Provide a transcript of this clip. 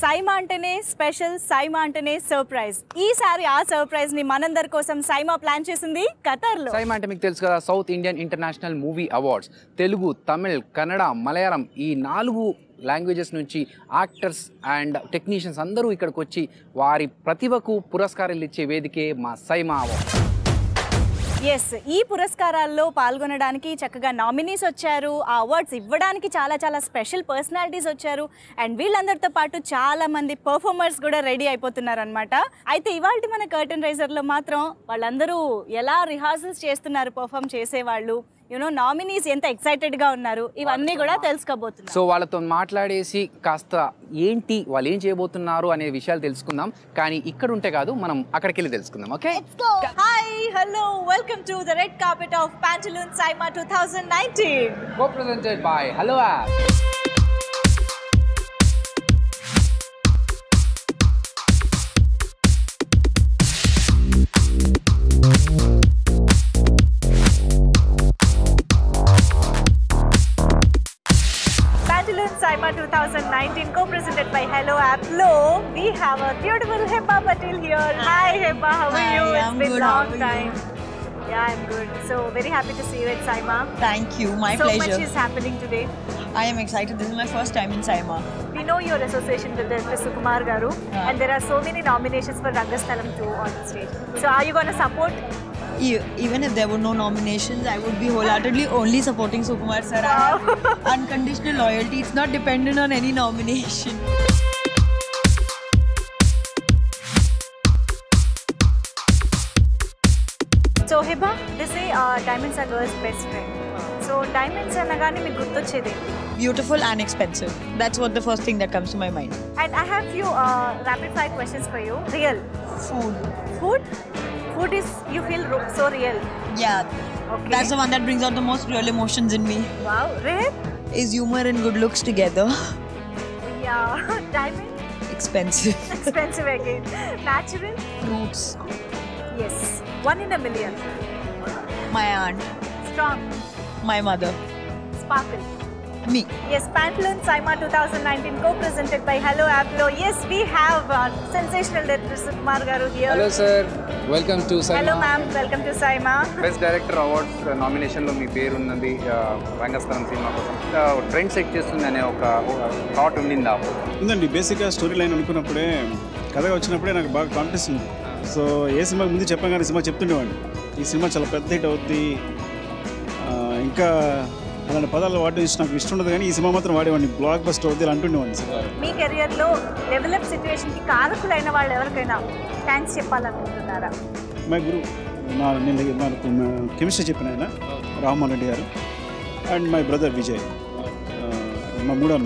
సైమా అంటేనే స్పెషల్, సైమా అంటేనే సర్ప్రైజ్. ఈసారి ఆ సర్ప్రైజ్ ని మనందరి కోసం సైమా ప్లాన్ చేసింది ఖతర్లో. సైమా అంటే మీకు తెలుసు కదా, south Indian international movie awards. Telugu, Tamil, Kannada, Malayalam ఈ 4 లాంగ్వేజెస్ నుంచి యాక్టర్స్ అండ్ టెక్నీషియన్స్ అందరూ ఇక్కడికి వచ్చి వారి ప్రతిభకు పురస్కారాలు ఇచ్చే వేదికే మా సైమా అవార్డ్స్. ఎస్, ఈ పురస్కారాల్లో పాల్గొనడానికి చక్కగా నామినీస్ వచ్చారు. ఆ అవార్డ్స్ ఇవ్వడానికి చాలా స్పెషల్ పర్సనాలిటీస్ వచ్చారు. అండ్ వీళ్ళందరితో పాటు చాలా మంది పర్ఫార్మర్స్ కూడా రెడీ అయిపోతున్నారు అనమాట. అయితే ఇవాళ మన కర్టన్ రైజర్లో మాత్రం వాళ్ళందరూ ఎలా రిహార్సల్స్ చేస్తున్నారు, పర్ఫామ్ చేసేవాళ్ళు, నామినీస్ ఎంత ఎక్సైటెడ్గా ఉన్నారు, ఇవన్నీ కూడా తెలుసుకోబోతున్నారు. సో వాళ్ళతో మాట్లాడేసి కాస్త ఏంటి వాళ్ళు ఏం చేయబోతున్నారు అనే విషయాలు తెలుసుకుందాం. కానీ ఇక్కడ ఉంటే కాదు, మనం అక్కడికి వెళ్ళి తెలుసుకుందాం. Okay, hi, hello, welcome to the red carpet of Pantaloons SIMA 2019, co-presented by Hello App. SIMA 2019, co-presented by Hello App. We have a beautiful Heba Patil here. Hi Heba, how are you? I'm It's been good. long How are time. Yeah, I'm good. So very happy to see you at SIMA. Thank you. My So pleasure. much is happening today. I am excited. This is my first time in SIMA. We know your association with Director Sukumar Garu, and there are so many nominations for Rangasthalam too on the stage. So are you going to support? Even if there were no nominations, I would be wholeheartedly only supporting Sukumar sir. I have unconditional loyalty. It's not dependent on any nomination. So Heba, they say diamonds are girls' best friend. So diamonds anagani meeku gurtochedi. Beautiful and expensive. That's what the first thing that comes to my mind. And I have few rapid fire questions for you. Real. Food. Food? Food is, you feel so real. Yeah. Okay. That's the one that brings out the most real emotions in me. Wow. Rare? Is humor and good looks together? Yeah. Diamond? Expensive. Expensive again. Natural? Fruits. Yes. 1 in a million. My aunt. Strong? My mother. Sparkle? Me. Yes, Pantaloons SIMA 2019, co-presented by Hello App. Yes, we have sensational Director Sukumar Garu here. Hello sir, welcome to SIMA. Hello ma'am, welcome to SIMA. Best director awards నామినేషన్లో మీ పేరు ఉన్నది. Rangasthalam cinema కోసం trend set చేస్తుంది అనే ఒక thought ఉండిందా? ఉందండి. బేసిక్గా స్టోరీ లైన్ అనుకున్నప్పుడే, కథగా వచ్చినప్పుడే నాకు బాగా కాన్ఫిడెన్స్ ఉంది. సో ఏ సినిమాకి ముందు చెప్పాం కానీ సినిమా చెప్తుండేవాడిని, ఈ సినిమా చాలా పెద్ద హిట్ అవుద్ది, ఇంకా అలాంటి పదాలు వాడడం నాకు ఇష్టం ఉండదు. కానీ ఈ సినిమా మాత్రం వాడేవాడిని, బ్లాక్ బస్టర్ అవుద్ది అంటుండేవాడిని. మీ కెరియర్లో డెవలప్ సిచ్యువేషన్కి కారకులైన వాళ్ళు ఎవరికైనా థ్యాంక్స్ చెప్పాలనుకుంటున్నారా? మా గురు నాకు కెమిస్ట్రీ చెప్పిన ఆయన రామ్మోహన్ రెడ్డి గారు, అండ్ మై బ్రదర్ విజయ్, మా 3 అన్నయ్య.